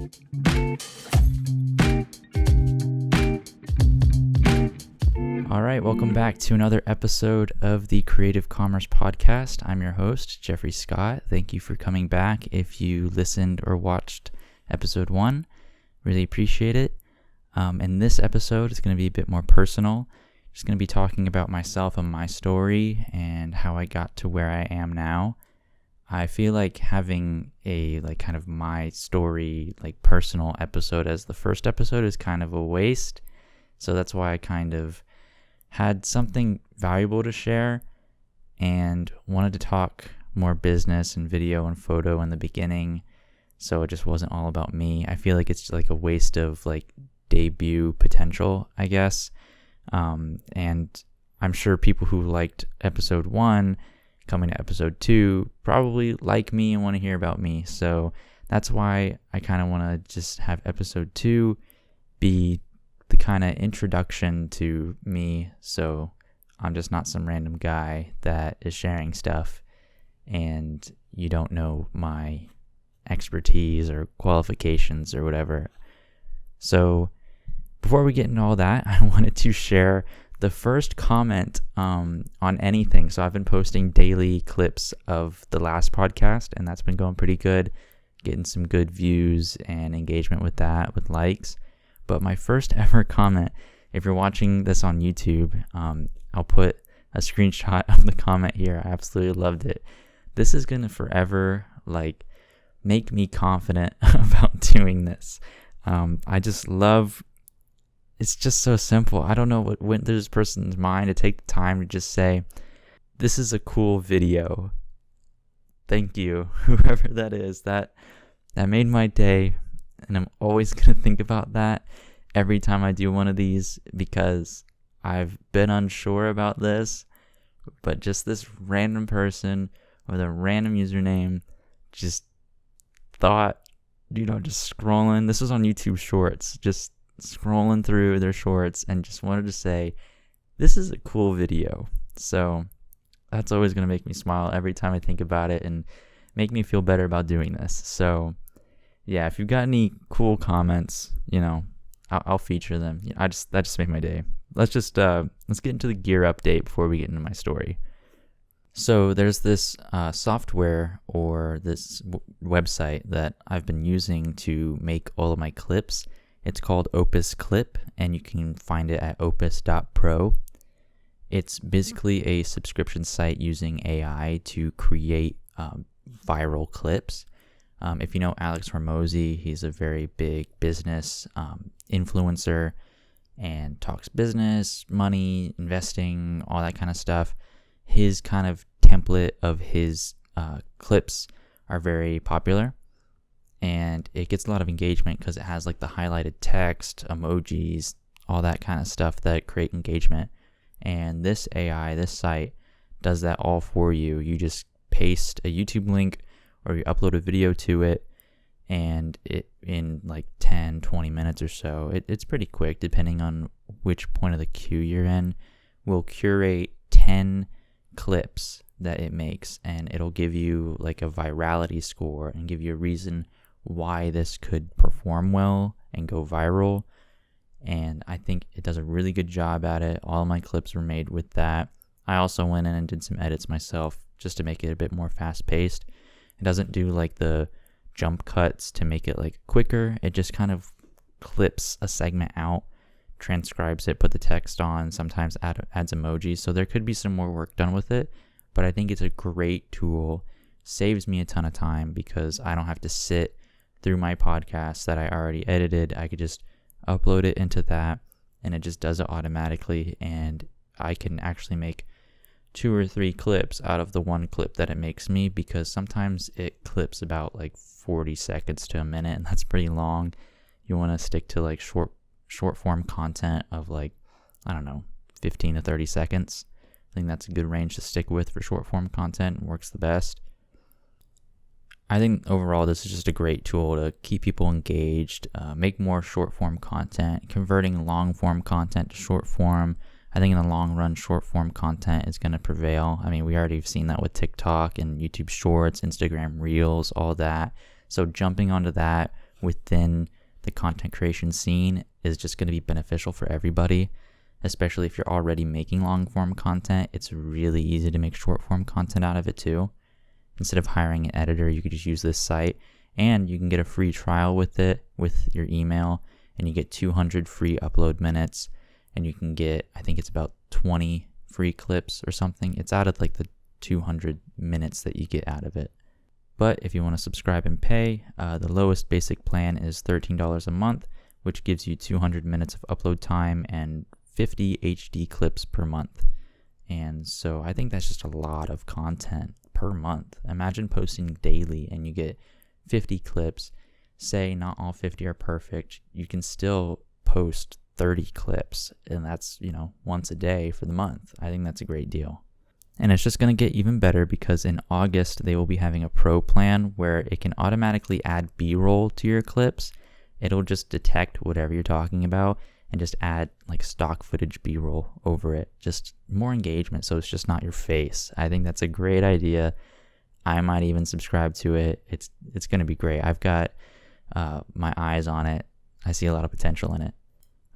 All right, welcome back to another episode of the Creative Commerce Podcast. I'm your host, Jeffrey Scott. Thank you for coming back. If you listened or watched episode 1, really appreciate it. And this episode is going to be a bit more personal. Just going to be talking about myself and my story and how I got to where I am now. I feel like having a kind of my story, personal episode as the first episode is kind of a waste. So that's why I kind of had something valuable to share and wanted to talk more business and video and photo in the beginning. So it just wasn't all about me. I feel like it's like a waste of debut potential, I guess. And I'm sure people who liked episode 1 coming to episode 2 probably like me and want to hear about me. So that's why I kind of want to just have episode 2 be the kind of introduction to me. So I'm just not some random guy that is sharing stuff and you don't know my expertise or qualifications or whatever. So before we get into all that, I wanted to share the first comment on anything. So I've been posting daily clips of the last podcast, and that's been going pretty good, getting some good views and engagement with that, with likes. But my first ever comment, if you're watching this on YouTube, I'll put a screenshot of the comment here. I absolutely loved it. This is going to forever make me confident about doing this. I just love, it's just so simple. I don't know what went through this person's mind to take the time to just say, this is a cool video. Thank you, whoever that is. That made my day. And I'm always going to think about that every time I do one of these because I've been unsure about this, but just this random person with a random username just thought, just scrolling. This was on YouTube Shorts, just scrolling through their shorts and just wanted to say, this is a cool video. So that's always going to make me smile every time I think about it and make me feel better about doing this. So yeah, if you've got any cool comments, I'll feature them. That just made my day. Let's get into the gear update before we get into my story. So there's this software or this website that I've been using to make all of my clips. It's called Opus Clip, and you can find it at opus.pro. It's basically a subscription site using AI to create viral clips. If you know Alex Hormozy, he's a very big business influencer and talks business, money, investing, all that kind of stuff. His kind of template of his clips are very popular, and it gets a lot of engagement because it has the highlighted text, emojis, all that kind of stuff that create engagement. And this AI, this site, does that all for you. You just paste a YouTube link or you upload a video to it, and it in 10, 20 minutes or so, it's pretty quick depending on which point of the queue you're in, will curate 10 clips that it makes, and it'll give you a virality score and give you a reason why this could perform well and go viral. And I think it does a really good job at it. All of my clips were made with that. I also went in and did some edits myself just to make it a bit more fast-paced. It doesn't do the jump cuts to make it quicker. It just kind of clips a segment out, transcribes it, put the text on, sometimes adds emojis. So there could be some more work done with it, but I think it's a great tool. Saves me a ton of time because I don't have to sit through my podcast that I already edited. I could just upload it into that and it just does it automatically, and I can actually make 2 or 3 clips out of the one clip that it makes me, because sometimes it clips about 40 seconds to a minute, and that's pretty long. You want to stick to short form content of 15 to 30 seconds. I think that's a good range to stick with for short form content. It works the best. I think overall this is just a great tool to keep people engaged, make more short form content, converting long form content to short form. I think in the long run, short form content is going to prevail. I mean, we already have seen that with TikTok and YouTube Shorts, Instagram Reels, all that. So jumping onto that within the content creation scene is just going to be beneficial for everybody, especially if you're already making long form content. It's really easy to make short form content out of it too. Instead of hiring an editor, you could just use this site, and you can get a free trial with it with your email, and you get 200 free upload minutes, and you can get, I think it's about 20 free clips or something. It's out of like the 200 minutes that you get out of it. But if you want to subscribe and pay, the lowest basic plan is $13 a month, which gives you 200 minutes of upload time and 50 HD clips per month. And so I think that's just a lot of content per month. Imagine posting daily and you get 50 clips. Say not all 50 are perfect. You can still post 30 clips, and that's, once a day for the month. I think that's a great deal. And it's just going to get even better because in August, they will be having a pro plan where it can automatically add B-roll to your clips. It'll just detect whatever you're talking about and just add like stock footage B-roll over it. Just more engagement, so it's just not your face. I think that's a great idea. I might even subscribe to it. It's going to be great. I've got my eyes on it. I see a lot of potential in it.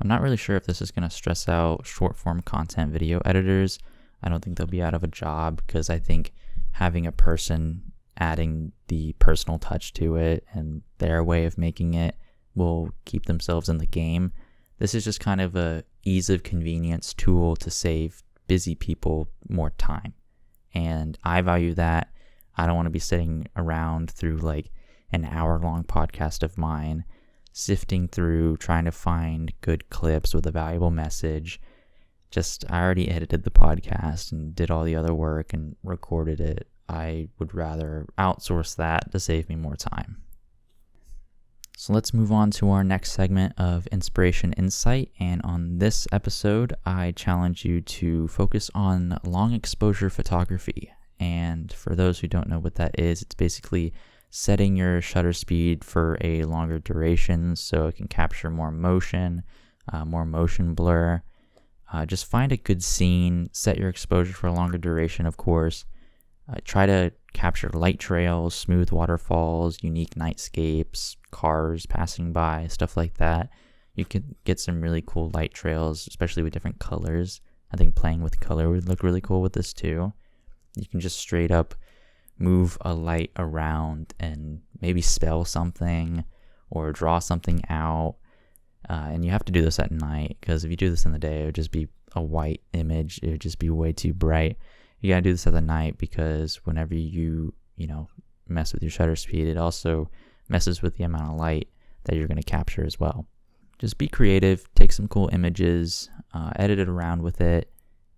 I'm not really sure if this is going to stress out short-form content video editors. I don't think they'll be out of a job because I think having a person adding the personal touch to it and their way of making it will keep themselves in the game. This is just kind of a ease of convenience tool to save busy people more time. And I value that. I don't want to be sitting around through like an hour-long podcast of mine, sifting through, trying to find good clips with a valuable message. I already edited the podcast and did all the other work and recorded it. I would rather outsource that to save me more time. So let's move on to our next segment of Inspiration Insight. And on this episode, I challenge you to focus on long exposure photography. And for those who don't know what that is, it's basically setting your shutter speed for a longer duration so it can capture more motion blur. Just find a good scene, set your exposure for a longer duration, of course. Try to capture light trails, smooth waterfalls, unique nightscapes, cars passing by, stuff like that. You can get some really cool light trails, especially with different colors. I think playing with color would look really cool with this too. You can just straight up move a light around and maybe spell something or draw something out. And you have to do this at night because if you do this in the day, it would just be a white image. It would just be way too bright. You gotta do this at the night because whenever you mess with your shutter speed, it also messes with the amount of light that you're going to capture as well. Just be creative, take some cool images, edit it around with it,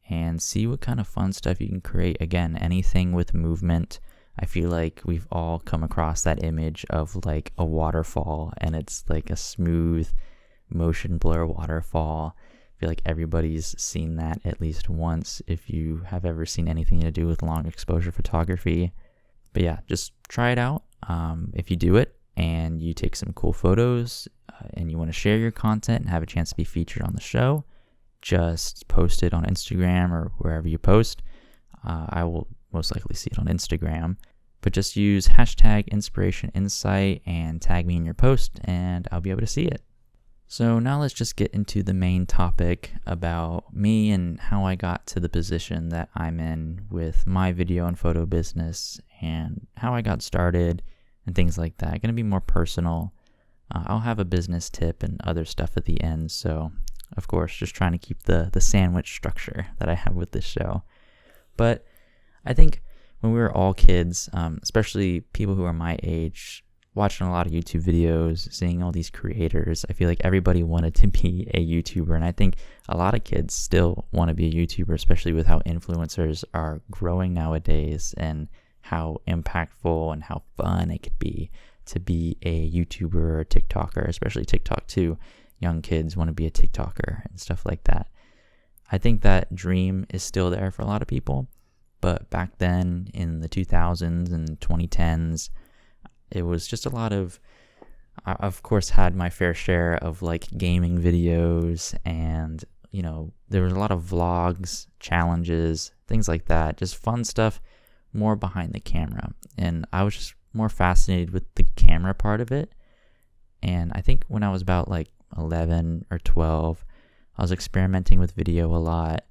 and see what kind of fun stuff you can create. Again, anything with movement. I feel like we've all come across that image of like a waterfall and it's like a smooth motion blur waterfall. I feel like everybody's seen that at least once if you have ever seen anything to do with long exposure photography. But yeah, just try it out. If you do it and you take some cool photos and you want to share your content and have a chance to be featured on the show, just post it on Instagram or wherever you post. I will most likely see it on Instagram, but just use hashtag Inspiration Insight and tag me in your post and I'll be able to see it. So now let's just get into the main topic about me and how I got to the position that I'm in with my video and photo business and how I got started and things like that. Going to be more personal. I'll have a business tip and other stuff at the end. So of course, just trying to keep the sandwich structure that I have with this show. But I think when we were all kids, especially people who are my age, watching a lot of YouTube videos, seeing all these creators, I feel like everybody wanted to be a YouTuber. And I think a lot of kids still want to be a YouTuber, especially with how influencers are growing nowadays and how impactful and how fun it could be to be a YouTuber or a TikToker, especially TikTok too. Young kids want to be a TikToker and stuff like that. I think that dream is still there for a lot of people. But back then in the 2000s and 2010s, it was just a lot of, I of course had my fair share of like gaming videos and, there was a lot of vlogs, challenges, things like that, just fun stuff, more behind the camera. And I was just more fascinated with the camera part of it. And I think when I was about like 11 or 12, I was experimenting with video a lot.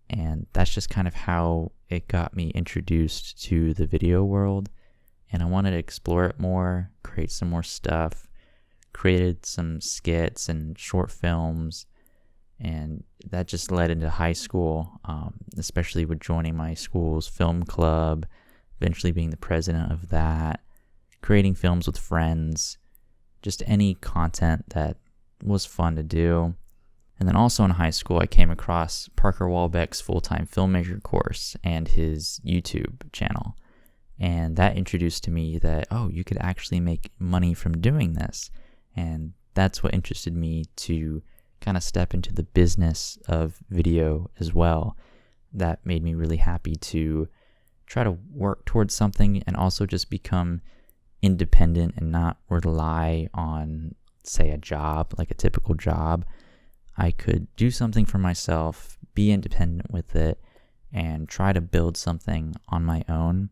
And that's just kind of how it got me introduced to the video world. And I wanted to explore it more, create some more stuff, created some skits and short films. And that just led into high school, especially with joining my school's film club, eventually being the president of that, creating films with friends, just any content that was fun to do. And then also in high school, I came across Parker Walbeck's full-time filmmaker course and his YouTube channel. And that introduced to me that, you could actually make money from doing this. And that's what interested me to kind of step into the business of video as well. That made me really happy to try to work towards something and also just become independent and not rely on, say, a job, like a typical job. I could do something for myself, be independent with it, and try to build something on my own.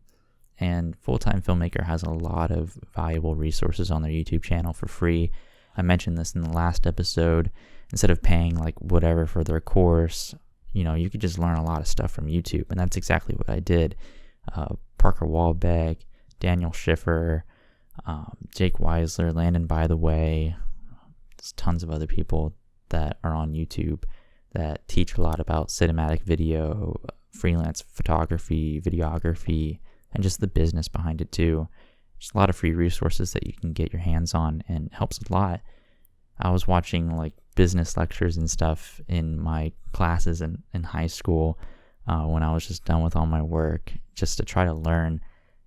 And Full-Time Filmmaker has a lot of valuable resources on their YouTube channel for free. I mentioned this in the last episode. Instead of paying like whatever for their course, you could just learn a lot of stuff from YouTube. And that's exactly what I did. Parker Walbeck, Daniel Schiffer, Jake Weisler, Landon By the Way. There's tons of other people that are on YouTube that teach a lot about cinematic video, freelance photography, videography, and just the business behind it too. Just a lot of free resources that you can get your hands on, and it helps a lot. I was watching like business lectures and stuff in my classes in high school when I was just done with all my work, just to try to learn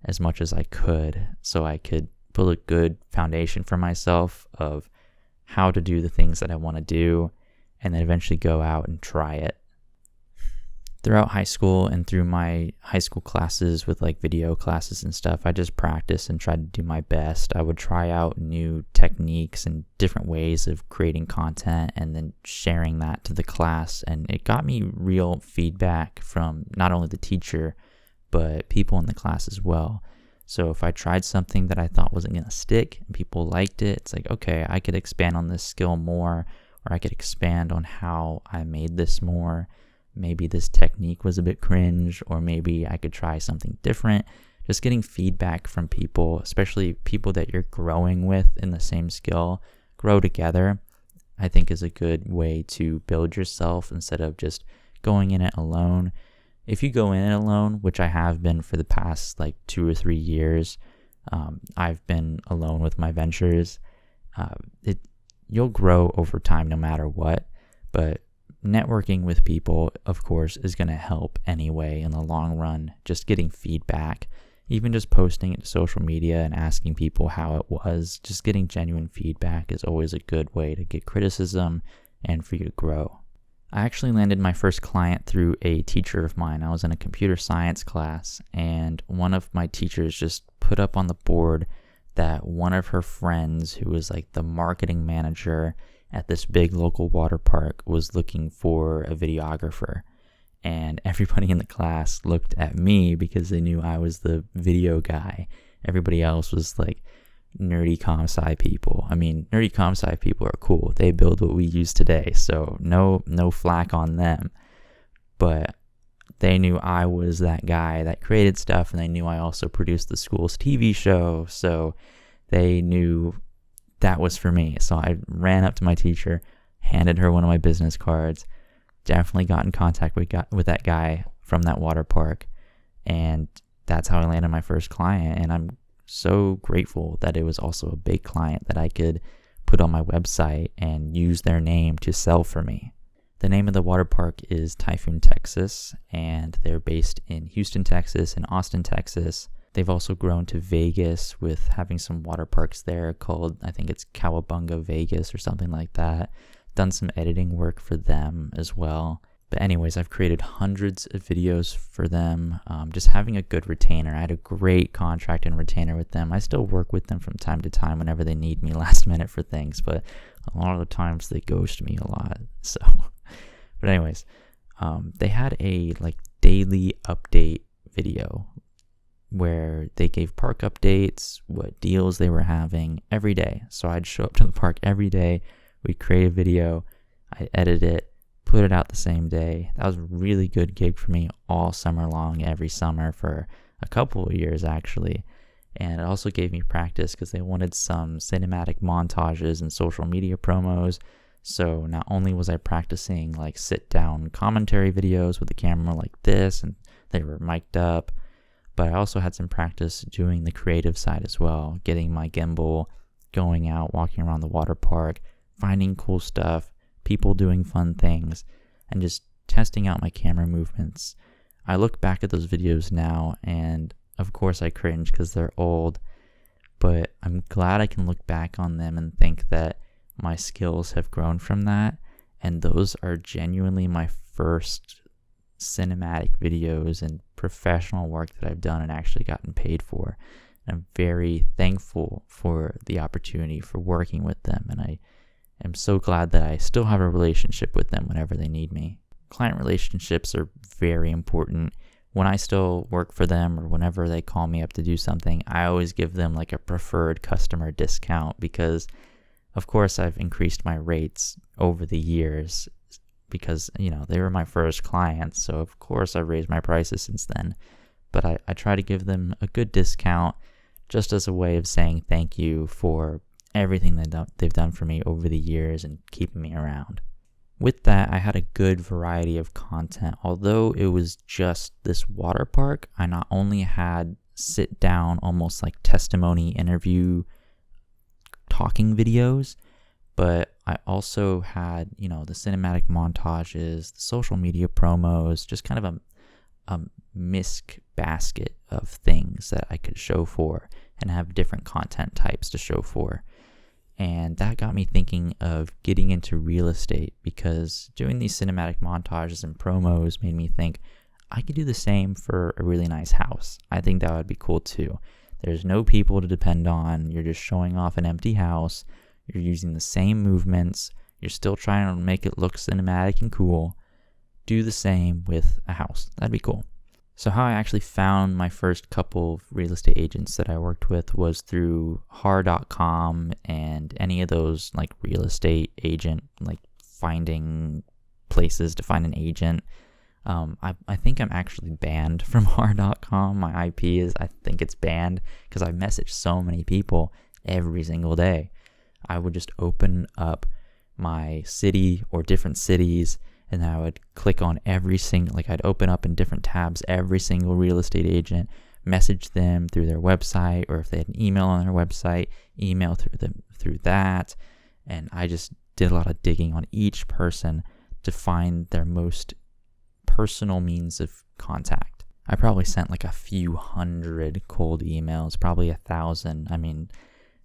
as much as I could so I could build a good foundation for myself of how to do the things that I want to do, and then eventually go out and try it. Throughout high school and through my high school classes with like video classes and stuff, I just practiced and tried to do my best. I would try out new techniques and different ways of creating content and then sharing that to the class. And it got me real feedback from not only the teacher, but people in the class as well. So if I tried something that I thought wasn't going to stick and people liked it, it's like, okay, I could expand on this skill more, or I could expand on how I made this more. Maybe this technique was a bit cringe, or maybe I could try something different. Just getting feedback from people, especially people that you're growing with in the same skill, grow together, I think is a good way to build yourself instead of just going in it alone. If you go in it alone, which I have been for the past like 2 or 3 years, I've been alone with my ventures. You'll grow over time no matter what, but networking with people, of course, is going to help anyway in the long run. Just getting feedback, even just posting it to social media and asking people how it was, just getting genuine feedback is always a good way to get criticism and for you to grow. I actually landed my first client through a teacher of mine. I was in a computer science class, and one of my teachers just put up on the board that one of her friends, who was like the marketing manager at this big local water park, was looking for a videographer. And everybody in the class looked at me because they knew I was the video guy. Everybody else was like nerdy comp-sci people. I mean, nerdy comp-sci people are cool. They build what we use today, so no flack on them. But they knew I was that guy that created stuff, and they knew I also produced the school's TV show, so they knew that was for me. So I ran up to my teacher, handed her one of my business cards, definitely got in contact with that guy from that water park, and that's how I landed my first client. And I'm so grateful that it was also a big client that I could put on my website and use their name to sell for me. The name of the water park is Typhoon, Texas, and they're based in Houston, Texas and Austin, Texas. They've also grown to Vegas with having some water parks there called, I think it's Cowabunga Vegas or something like that. Done some editing work for them as well. But anyways, I've created hundreds of videos for them. Just having a good retainer. I had a great contract and retainer with them. I still work with them from time to time whenever they need me last minute for things, but a lot of the times they ghost me a lot. So, but anyways, they had a like daily update video where they gave park updates, what deals they were having every day. So I'd show up to the park every day. We'd create a video. I'd edit it, put it out the same day. That was a really good gig for me all summer long, every summer for a couple of years actually. And it also gave me practice because they wanted some cinematic montages and social media promos. So not only was I practicing like sit down commentary videos with the camera like this, and they were mic'd up, but I also had some practice doing the creative side as well, getting my gimbal, going out, walking around the water park, finding cool stuff, people doing fun things, and just testing out my camera movements. I look back at those videos now, and of course I cringe because they're old, but I'm glad I can look back on them and think that my skills have grown from that, and those are genuinely my first cinematic videos and professional work that I've done and actually gotten paid for. And I'm very thankful for the opportunity for working with them, and I am so glad that I still have a relationship with them whenever they need me. Client relationships are very important. When I still work for them or whenever they call me up to do something, I always give them like a preferred customer discount because of course I've increased my rates over the years because, they were my first clients. So of course I've raised my prices since then, but I try to give them a good discount just as a way of saying thank you for everything they've done for me over the years and keeping me around. With that, I had a good variety of content. Although it was just this water park, I not only had sit down, almost like testimony interview talking videos, but I also had, the cinematic montages, the social media promos, just kind of a misc basket of things that I could show for and have different content types to show for. And that got me thinking of getting into real estate because doing these cinematic montages and promos made me think I could do the same for a really nice house. I think that would be cool too. There's no people to depend on. You're just showing off an empty house. You're using the same movements. You're still trying to make it look cinematic and cool. Do the same with a house. That'd be cool. So how I actually found my first couple of real estate agents that I worked with was through har.com and any of those like real estate agent, like finding places to find an agent. I think I'm actually banned from har.com. My IP I think it's banned because I message so many people every single day. I would just open up my city or different cities, and I would click on I'd open up in different tabs every single real estate agent, message them through their website, or if they had an email on their website, email through that. And I just did a lot of digging on each person to find their most personal means of contact. I probably sent like a few hundred cold emails, probably 1,000.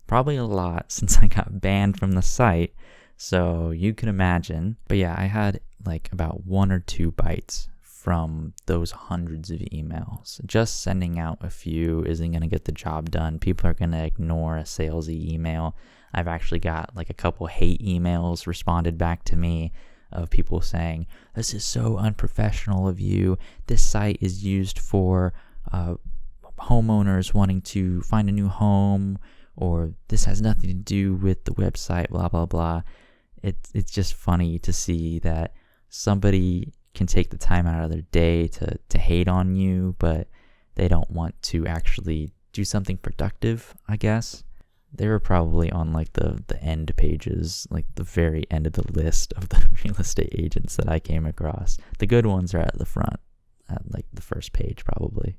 Probably a lot since I got banned from the site. So you can imagine. But yeah, I had like about 1 or 2 bites from those hundreds of emails. Just sending out a few isn't going to get the job done. People are going to ignore a salesy email. I've actually got like a couple hate emails responded back to me of people saying, this is so unprofessional of you. This site is used for homeowners wanting to find a new home, or this has nothing to do with the website, blah, blah, blah. It's just funny to see that somebody can take the time out of their day to hate on you, but they don't want to actually do something productive, I guess. They were probably on like the end pages, like the very end of the list of the real estate agents that I came across. The good ones are at the front, at like the first page probably.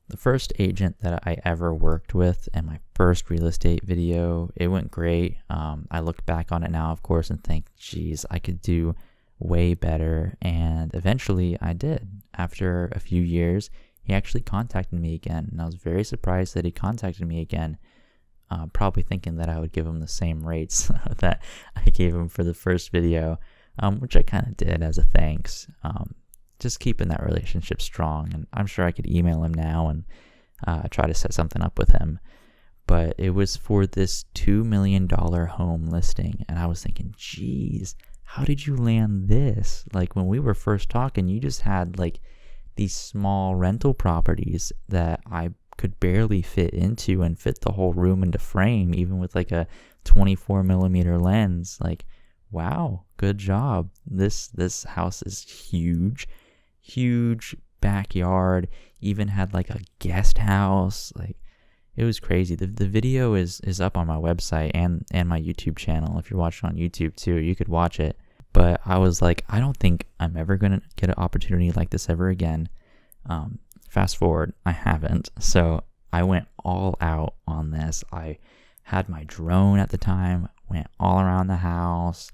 The first agent that I ever worked with and my first real estate video, it went great. I look back on it now, of course, and think, geez, I could do way better. And eventually I did. After a few years, he actually contacted me again. And I was very surprised that he contacted me again, probably thinking that I would give him the same rates that I gave him for the first video, which I kind of did as a thanks. Just keeping that relationship strong, and I'm sure I could email him now and try to set something up with him. But it was for this $2 million home listing, and I was thinking, geez, how did you land this? Like when we were first talking, you just had like these small rental properties that I could barely fit into and fit the whole room into frame, even with like a 24 millimeter lens. Like, wow, good job. This house is huge backyard, even had like a guest house. Like, it was crazy. The video is up on my website and my YouTube channel. If you're watching on YouTube too, you could watch it. But I was like, I don't think I'm ever going to get an opportunity like this ever again. Fast forward, I haven't. So I went all out on this. I had my drone at the time, went all around the house,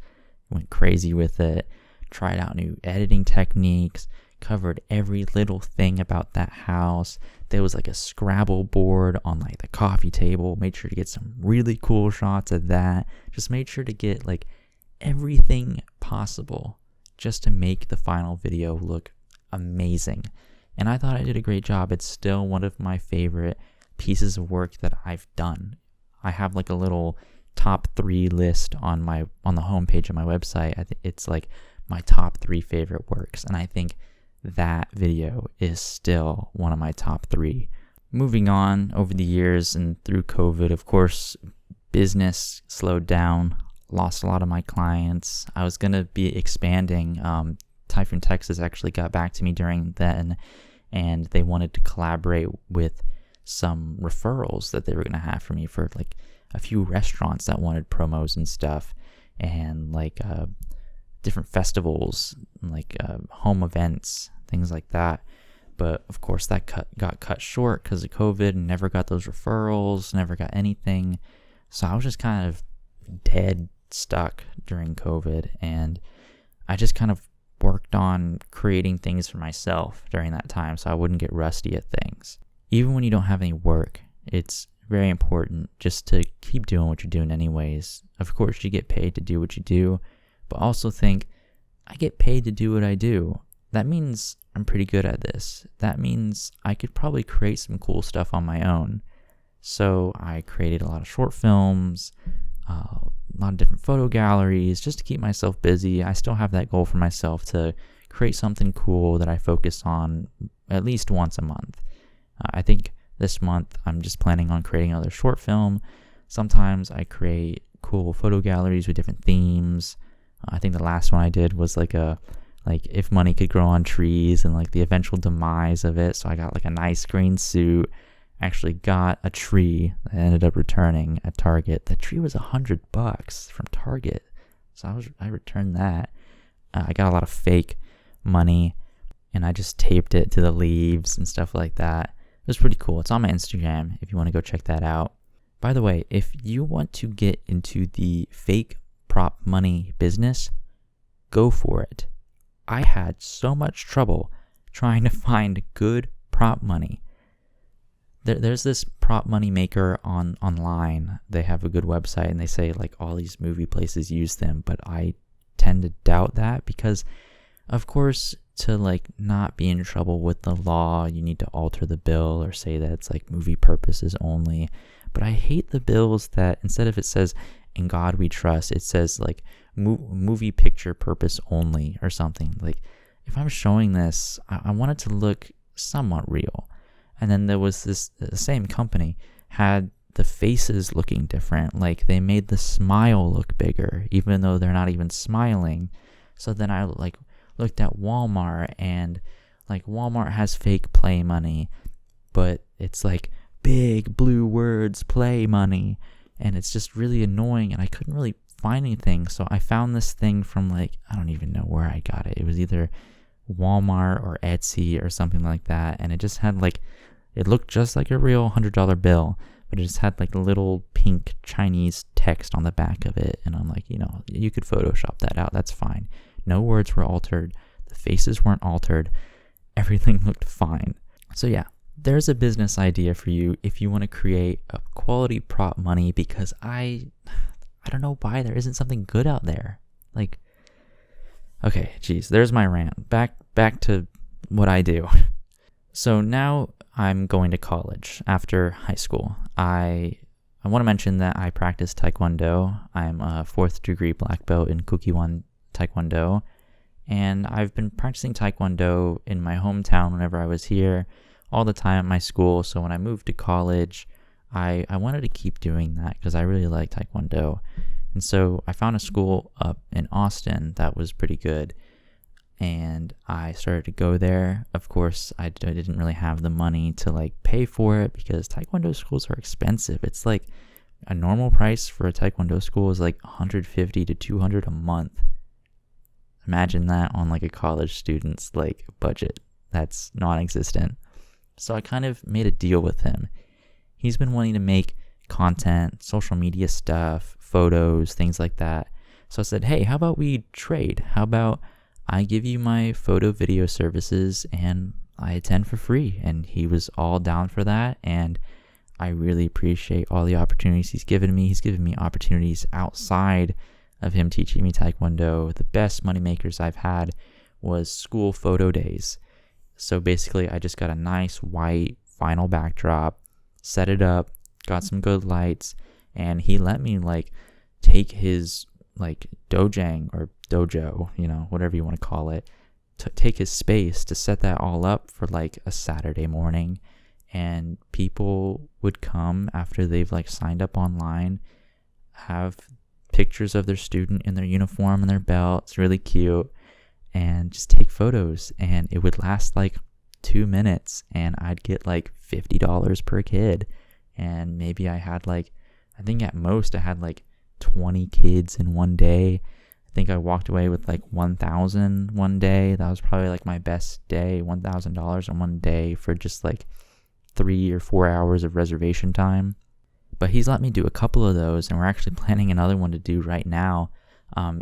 went crazy with it, tried out new editing techniques, covered every little thing about that house. There was like a Scrabble board on like the coffee table. Made sure to get some really cool shots of that. Just made sure to get like everything possible just to make the final video look amazing. And I thought I did a great job. It's still one of my favorite pieces of work that I've done. I have like a little top 3 list on the homepage of my website. I think it's like my top 3 favorite works, and I think that video is still one of my top 3. Moving on, over the years and through COVID, of course, business slowed down, lost a lot of my clients. I was going to be expanding. Typhoon, Texas actually got back to me during then, and they wanted to collaborate with some referrals that they were going to have for me for like a few restaurants that wanted promos and stuff, and like different festivals, like home events, things like that. But of course that got cut short because of COVID, and never got those referrals, never got anything. So I was just kind of dead stuck during COVID, and I just kind of worked on creating things for myself during that time so I wouldn't get rusty at things. Even when you don't have any work, it's very important just to keep doing what you're doing anyways. Of course, you get paid to do what you do, but also think, I get paid to do what I do. That means I'm pretty good at this. That means I could probably create some cool stuff on my own. So I created a lot of short films, a lot of different photo galleries, just to keep myself busy. I still have that goal for myself to create something cool that I focus on at least once a month. I think this month I'm just planning on creating another short film. Sometimes I create cool photo galleries with different themes. I think the last one I did was like if money could grow on trees, and like the eventual demise of it. So I got like a nice green suit. Actually got a tree that I ended up returning at Target. The tree was $100 from Target, so I returned that. I got a lot of fake money, and I just taped it to the leaves and stuff like that. It was pretty cool. It's on my Instagram if you want to go check that out. By the way, if you want to get into the fake prop money business, go for it. I had so much trouble trying to find good prop money. There's this prop money maker online. They have a good website, and they say like all these movie places use them, but I tend to doubt that because, of course, to like not be in trouble with the law, you need to alter the bill or say that it's like movie purposes only. But I hate the bills that instead of it says "In God We Trust," it says like movie picture purpose only or something. Like, if I'm showing this, I want it to look somewhat real. And then there was the same company had the faces looking different. Like, they made the smile look bigger, even though they're not even smiling. So then I like looked at Walmart, and like Walmart has fake play money, but it's like big blue words, play money. And it's just really annoying, and I couldn't really find anything. So I found this thing from like, I don't even know where I got it. It was either Walmart or Etsy or something like that. And it just had like, it looked just like a real $100 bill, but it just had like a little pink Chinese text on the back of it. And I'm like, you could Photoshop that out. That's fine. No words were altered. The faces weren't altered. Everything looked fine. So yeah, there's a business idea for you if you want to create a quality prop money, because I don't know why there isn't something good out there. Like, okay, geez, there's my rant. Back to what I do. So now I'm going to college after high school. I want to mention that I practice Taekwondo. I'm a 4th degree black belt in Kukiwan Taekwondo, and I've been practicing Taekwondo in my hometown whenever I was here, all the time at my school. So when I moved to college, I wanted to keep doing that because I really like Taekwondo. And so I found a school up in Austin that was pretty good, and I started to go there. Of course, I didn't really have the money to like pay for it because Taekwondo schools are expensive. It's like a normal price for a Taekwondo school is like $150 to $200 a month. Imagine that on like a college student's like budget. That's non-existent. So I kind of made a deal with him. He's been wanting to make content, social media stuff, photos, things like that. So I said, hey, how about we trade? How about I give you my photo video services and I attend for free? And he was all down for that. And I really appreciate all the opportunities he's given me. He's given me opportunities outside of him teaching me Taekwondo. The best money makers I've had was school photo days. So basically, I just got a nice white vinyl backdrop, set it up, got some good lights, and he let me like take his like dojang or dojo, whatever you want to call it, take his space to set that all up for like a Saturday morning. And people would come after they've like signed up online, have pictures of their student in their uniform and their belt. It's really cute. And just take photos. And it would last like 2 minutes. And I'd get like $50 per kid. And maybe I think at most I had like 20 kids in one day. I think I walked away with like $1,000 one day. That was probably like my best day, $1,000 in one day for just like 3 or 4 hours of reservation time. But he's let me do a couple of those, and we're actually planning another one to do right now.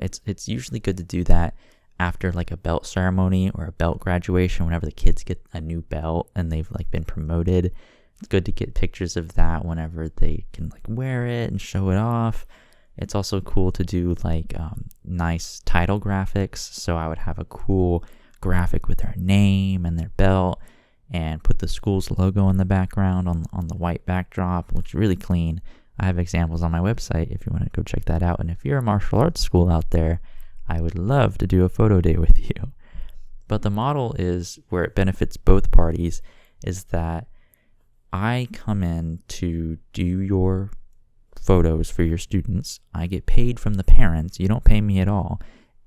It's usually good to do that after like a belt ceremony or a belt graduation, whenever the kids get a new belt and they've like been promoted. It's good to get pictures of that whenever they can like wear it and show it off. It's also cool to do like nice title graphics. So I would have a cool graphic with their name and their belt, and put the school's logo in the background on the white backdrop. It looks really clean. I have examples on my website if you want to go check that out. And if you're a martial arts school out there, I would love to do a photo day with you. But the model is where it benefits both parties, is that I come in to do your photos for your students. I get paid from the parents. You don't pay me at all.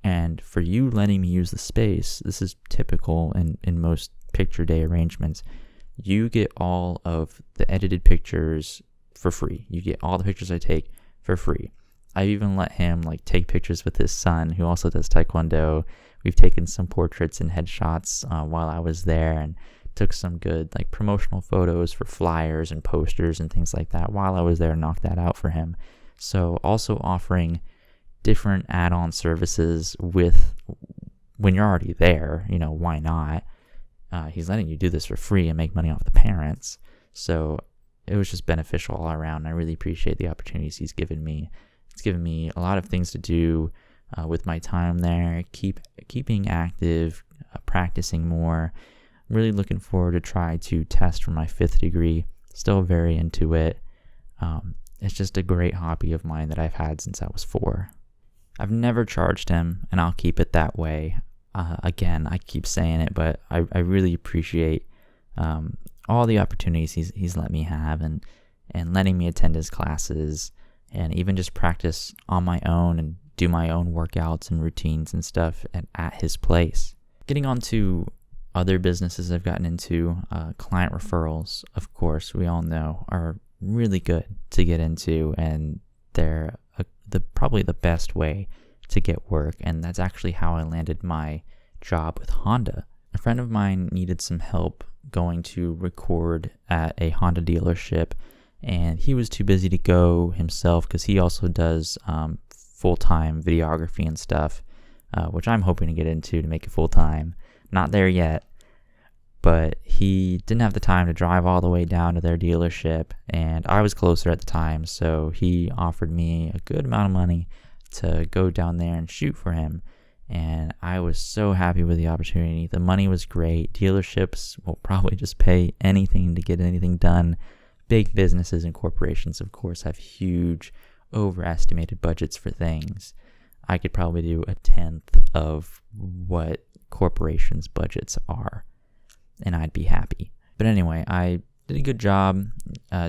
And for you letting me use the space, this is typical in most picture day arrangements, you get all of the edited pictures for free. You get all the pictures I take for free. I've even let him like take pictures with his son, who also does Taekwondo. We've taken some portraits and headshots while I was there, and took some good like promotional photos for flyers and posters and things like that while I was there, and knocked that out for him. So also offering different add-on services with when you're already there, why not? He's letting you do this for free and make money off the parents. So it was just beneficial all around. I really appreciate the opportunities he's given me. It's given me a lot of things to do with my time there, keeping active, practicing more. I'm really looking forward to try to test for my 5th degree. Still very into it. It's just a great hobby of mine that I've had since I was 4. I've never charged him, and I'll keep it that way. Again, I keep saying it, but I really appreciate all the opportunities he's let me have, and letting me attend his classes, and even just practice on my own and do my own workouts and routines and stuff at his place. Getting on to other businesses I've gotten into, client referrals, of course, we all know are really good to get into, and they're probably the best way to get work. And that's actually how I landed my job with Honda. A friend of mine needed some help going to record at a Honda dealership, and he was too busy to go himself because he also does full-time videography and stuff, which I'm hoping to get into to make it full-time. Not there yet, but he didn't have the time to drive all the way down to their dealership, and I was closer at the time, so he offered me a good amount of money to go down there and shoot for him. And I was so happy with the opportunity. The money was great. Dealerships will probably just pay anything to get anything done. Big businesses and corporations, of course, have huge overestimated budgets for things. I could probably do 1/10 of what corporations' budgets are, and I'd be happy. But anyway, I did a good job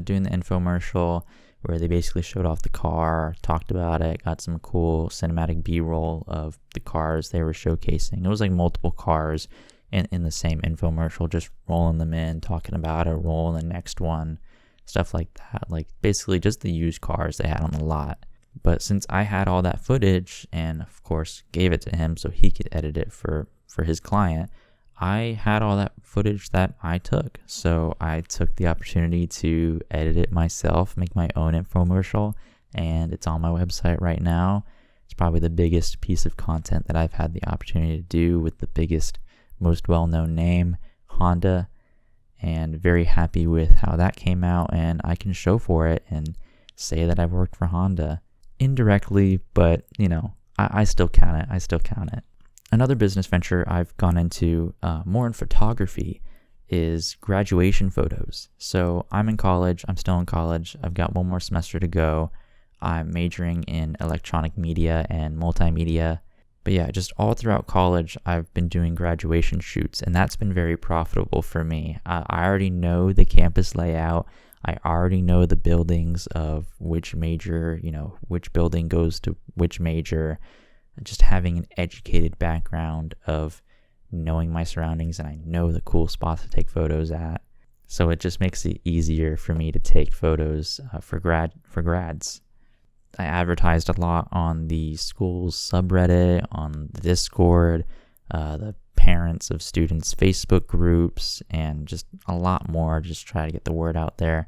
doing the infomercial where they basically showed off the car, talked about it, got some cool cinematic B-roll of the cars they were showcasing. It was like multiple cars in the same infomercial, just rolling them in, talking about it, rolling the next one, stuff like that. Like basically just the used cars they had on the lot. But since I had all that footage and of course gave it to him so he could edit it for his client, I had all that footage that I took. So I took the opportunity to edit it myself, make my own infomercial, and it's on my website right now. It's probably the biggest piece of content that I've had the opportunity to do with the biggest, most well-known name, Honda, and very happy with how that came out, and I can show for it and say that I've worked for Honda indirectly, but I still count it. Another business venture I've gone into more in photography is graduation photos. So I'm still in college. I've got one more semester to go. I'm majoring in electronic media and multimedia. But yeah, just all throughout college, I've been doing graduation shoots, and that's been very profitable for me. I already know the campus layout. I already know the buildings of which major, which building goes to which major. Just having an educated background of knowing my surroundings, and I know the cool spots to take photos at. So it just makes it easier for me to take photos for grads. I advertised a lot on the school's subreddit, on the Discord, the parents of students' Facebook groups, and just a lot more. Just try to get the word out there,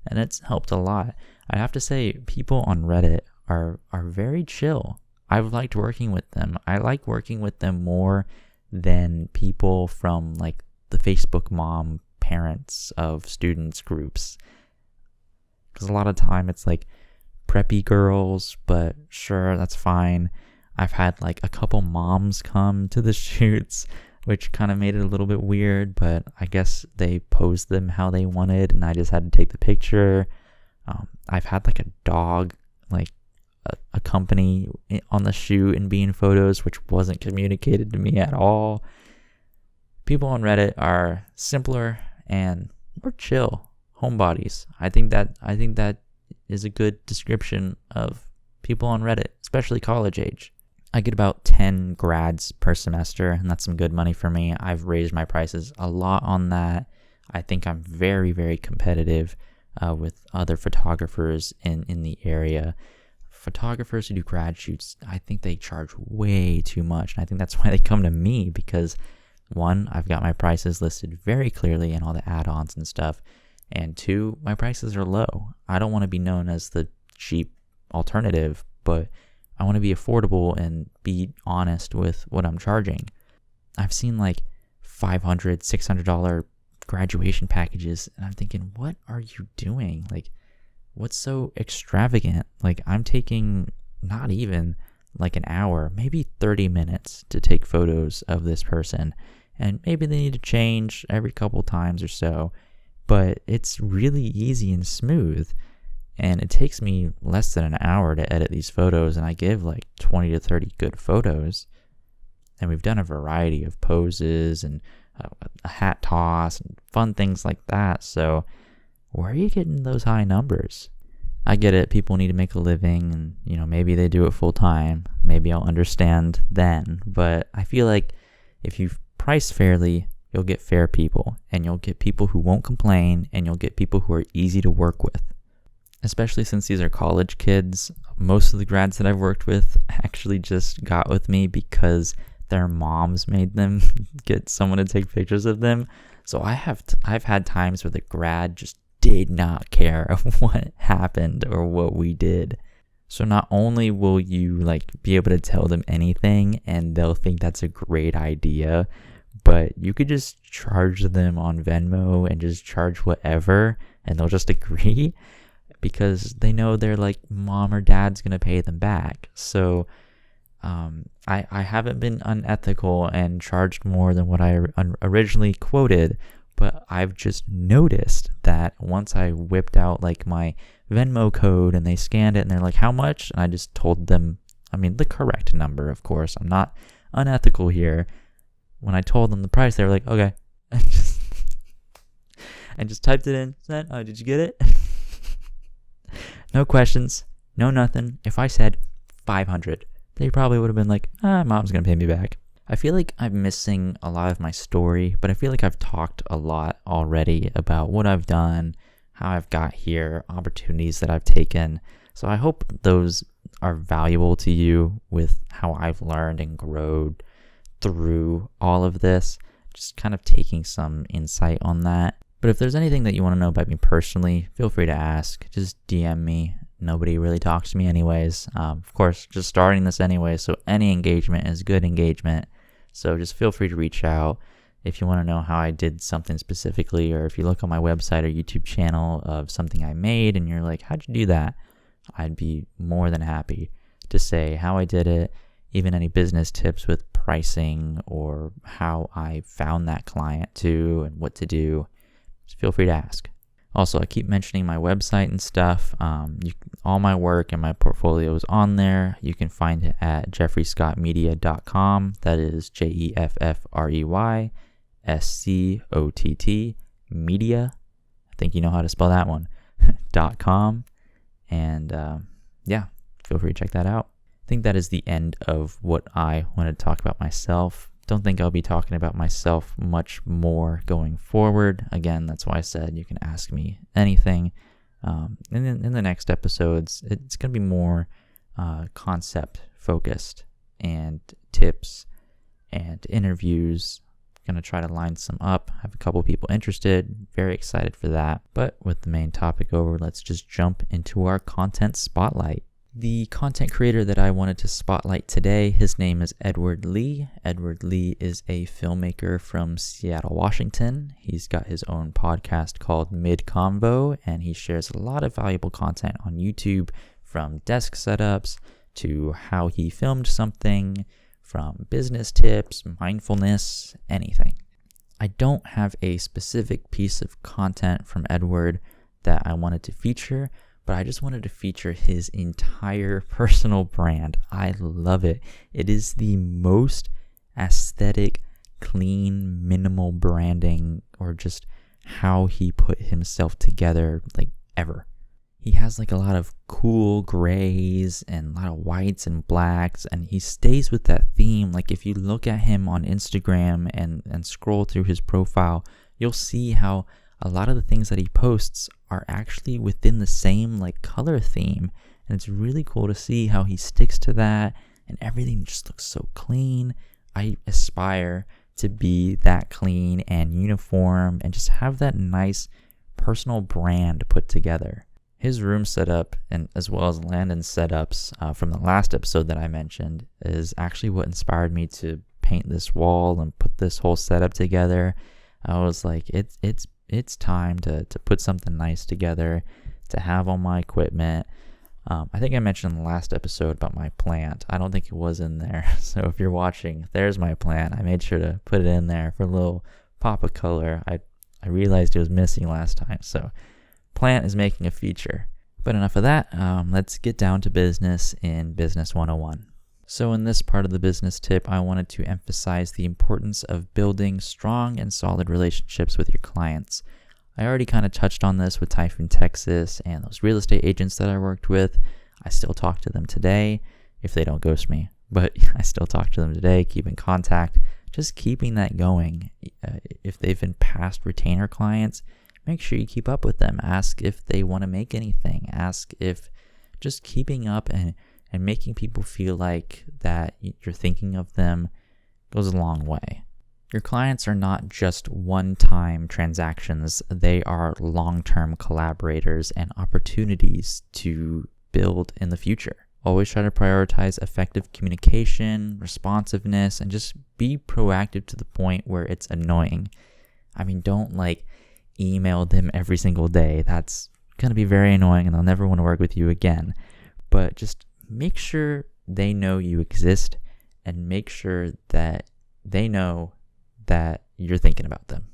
and it's helped a lot. I have to say, people on Reddit are very chill. I've liked working with them. I like working with them more than people from like the Facebook mom parents of students groups. Because a lot of time it's like preppy girls, but sure, that's fine. I've had like a couple moms come to the shoots, which kind of made it a little bit weird, but I guess they posed them how they wanted and I just had to take the picture. I've had like a dog, like a company on the shoot and be in photos, which wasn't communicated to me at all. People on Reddit are simpler and more chill homebodies. I think that is a good description of people on Reddit, especially college age. I get about 10 grads per semester, and that's some good money for me. I've raised my prices a lot on that. I think I'm very, very competitive with other photographers in the area. Photographers who do grad shoots, I think they charge way too much. And I think that's why they come to me, because one, I've got my prices listed very clearly and all the add-ons and stuff. And two, my prices are low. I don't want to be known as the cheap alternative, but I want to be affordable and be honest with what I'm charging. I've seen like $500, $600 graduation packages, and I'm thinking, what are you doing? Like, what's so extravagant? Like, I'm taking not even like an hour, maybe 30 minutes to take photos of this person. And maybe they need to change every couple times or so, but it's really easy and smooth. And it takes me less than an hour to edit these photos, and I give like 20 to 30 good photos. And we've done a variety of poses and a hat toss and fun things like that. So where are you getting those high numbers? I get it. People need to make a living and, maybe they do it full time. Maybe I'll understand then. But I feel like if you price fairly, you'll get fair people, and you'll get people who won't complain, and you'll get people who are easy to work with. Especially since these are college kids, most of the grads that I've worked with actually just got with me because their moms made them get someone to take pictures of them. So I've had times where the grad just did not care of what happened or what we did. So not only will you be able to tell them anything and they'll think that's a great idea, but you could just charge them on Venmo and just charge whatever and they'll just agree because they know their mom or dad's going to pay them back. So I haven't been unethical and charged more than what I originally quoted, but I've just noticed that once I whipped out my Venmo code and they scanned it and they're like, how much? And I just told them, the correct number, of course. I'm not unethical here. When I told them the price, they were like, okay. and just typed it in, said, oh, did you get it? No questions, no nothing. If I said 500, they probably would have been like, mom's going to pay me back. I feel like I'm missing a lot of my story, but I feel like I've talked a lot already about what I've done, how I've got here, opportunities that I've taken. So I hope those are valuable to you with how I've learned and grown through all of this, just kind of taking some insight on that. But if there's anything that you want to know about me personally, feel free to ask. Just DM me. Nobody really talks to me anyways. Of course, just starting this anyway, so any engagement is good engagement. So just feel free to reach out if you want to know how I did something specifically, or if you look on my website or YouTube channel of something I made and you're like, how'd you do that? I'd be more than happy to say how I did it, even any business tips with pricing or how I found that client too and what to do. Just feel free to ask. Also, I keep mentioning my website and stuff. All my work and my portfolio is on there. You can find it at jeffreyscottmedia.com. That is JEFFREYSCOTT media. I think you know how to spell that one. .com. And feel free to check that out. I think that is the end of what I wanted to talk about myself. Don't think I'll be talking about myself much more going forward. Again, that's why I said you can ask me anything. In the next episodes, it's going to be more concept focused and tips and interviews. Going to try to line some up. I have a couple people interested. Very excited for that. But with the main topic over, let's just jump into our content spotlight. The content creator that I wanted to spotlight today, his name is Edward Lee. Edward Lee is a filmmaker from Seattle, Washington. He's got his own podcast called Mid Convo, and he shares a lot of valuable content on YouTube, from desk setups to how he filmed something, from business tips, mindfulness, anything. I don't have a specific piece of content from Edward that I wanted to feature, but I just wanted to feature his entire personal brand. I love it. It is the most aesthetic, clean, minimal branding, or just how he put himself together, like, ever. He has like a lot of cool grays and a lot of whites and blacks, and he stays with that theme. Like, if you look at him on Instagram and scroll through his profile, you'll see how a lot of the things that he posts are actually within the same like color theme, and it's really cool to see how he sticks to that, and everything just looks so clean. I aspire to be that clean and uniform and just have that nice personal brand put together. His room setup, and as well as Landon's setups from the last episode that I mentioned, is actually what inspired me to paint this wall and put this whole setup together. I was like, it's time to put something nice together, to have all my equipment. I think I mentioned in the last episode about my plant. I don't think it was in there. So if you're watching, there's my plant. I made sure to put it in there for a little pop of color. I realized it was missing last time. So plant is making a feature. But enough of that. Let's get down to business in Business 101. So in this part of the business tip, I wanted to emphasize the importance of building strong and solid relationships with your clients. I already kind of touched on this with Typhoon, Texas, and those real estate agents that I worked with. I still talk to them today, if they don't ghost me, but I still talk to them today, keep in contact, just keeping that going. If they've been past retainer clients, make sure you keep up with them. Ask if they want to make anything. Ask if just keeping up and making people feel like that you're thinking of them goes a long way. Your clients are not just one-time transactions. They are long-term collaborators and opportunities to build in the future. Always try to prioritize effective communication, responsiveness, and just be proactive to the point where it's annoying. I mean, don't email them every single day. That's going to be very annoying and they'll never want to work with you again. But just make sure they know you exist and make sure that they know that you're thinking about them.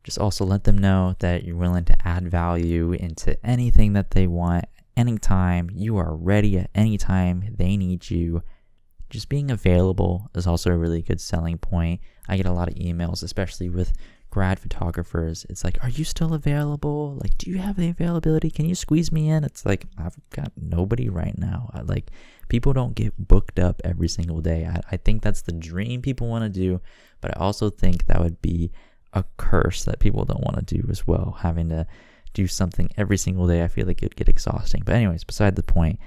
Just also let them know that you're willing to add value into anything that they want, anytime. You are ready at any time they need you. Just being available is also a really good selling point. I get a lot of emails, especially with grad photographers, it's like, are you still available? Like, do you have the availability? Can you squeeze me in? It's like, I've got nobody right now. People don't get booked up every single day. I think that's the dream people want to do, but I also think that would be a curse that people don't want to do as well. Having to do something every single day, I feel like it'd get exhausting. But anyways, beside the point,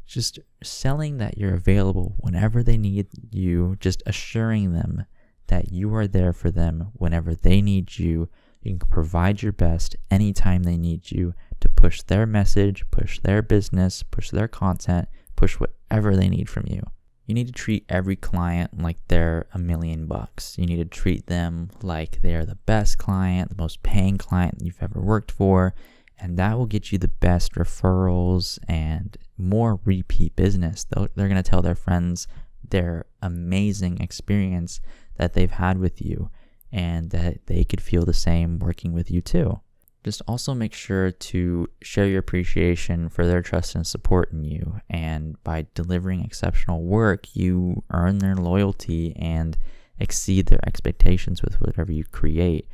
just selling that you're available whenever they need you, just assuring them that you are there for them whenever they need you. You can provide your best anytime they need you to push their message, push their business, push their content, push whatever they need from you. You need to treat every client like they're $1 million. You need to treat them like they're the best client, the most paying client you've ever worked for, and that will get you the best referrals and more repeat business. They're going to tell their friends their amazing experience that they've had with you and that they could feel the same working with you too. Just also make sure to share your appreciation for their trust and support in you. And by delivering exceptional work, you earn their loyalty and exceed their expectations with whatever you create,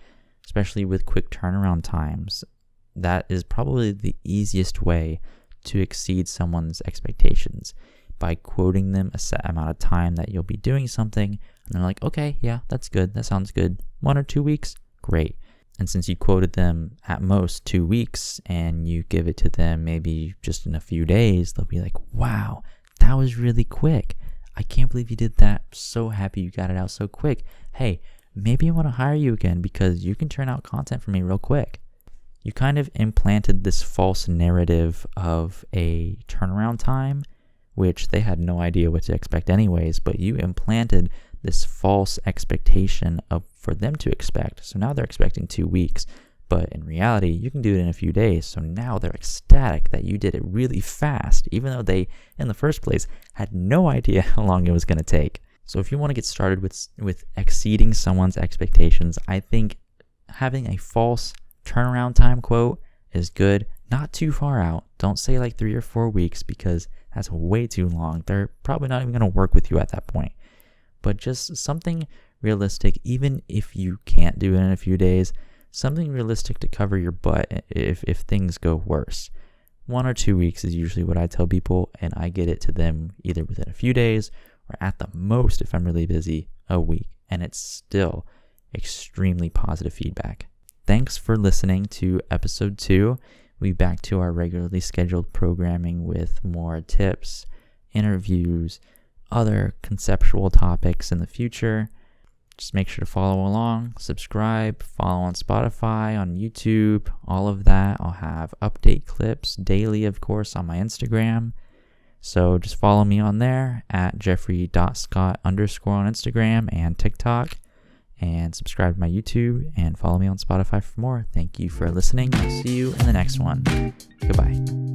especially with quick turnaround times. That is probably the easiest way to exceed someone's expectations, by quoting them a set amount of time that you'll be doing something, and they're like, okay, yeah, that's good, that sounds good. 1 or 2 weeks, great. And since you quoted them at most 2 weeks and you give it to them maybe just in a few days, they'll be like, wow, that was really quick. I can't believe you did that. I'm so happy you got it out so quick. Hey, maybe I want to hire you again because you can turn out content for me real quick. You kind of implanted this false narrative of a turnaround time, which they had no idea what to expect anyways, but you implanted this false expectation for them to expect. So now they're expecting 2 weeks, but in reality, you can do it in a few days. So now they're ecstatic that you did it really fast, even though they, in the first place, had no idea how long it was going to take. So if you want to get started with exceeding someone's expectations, I think having a false turnaround time quote is good. Not too far out. Don't say like 3 or 4 weeks because that's way too long. They're probably not even going to work with you at that point. But just something realistic, even if you can't do it in a few days, something realistic to cover your butt if things go worse. 1 or 2 weeks is usually what I tell people, and I get it to them either within a few days or at the most, if I'm really busy, a week. And it's still extremely positive feedback. Thanks for listening to episode 2. We'll be back to our regularly scheduled programming with more tips, interviews, other conceptual topics in the future. Just make sure to follow along, subscribe, follow on Spotify, on YouTube, all of that. I'll have update clips daily, of course, on my Instagram. So just follow me on there at jeffrey.scott_ on Instagram and TikTok. And subscribe to my YouTube and follow me on Spotify for more. Thank you for listening. I'll see you in the next one. Goodbye.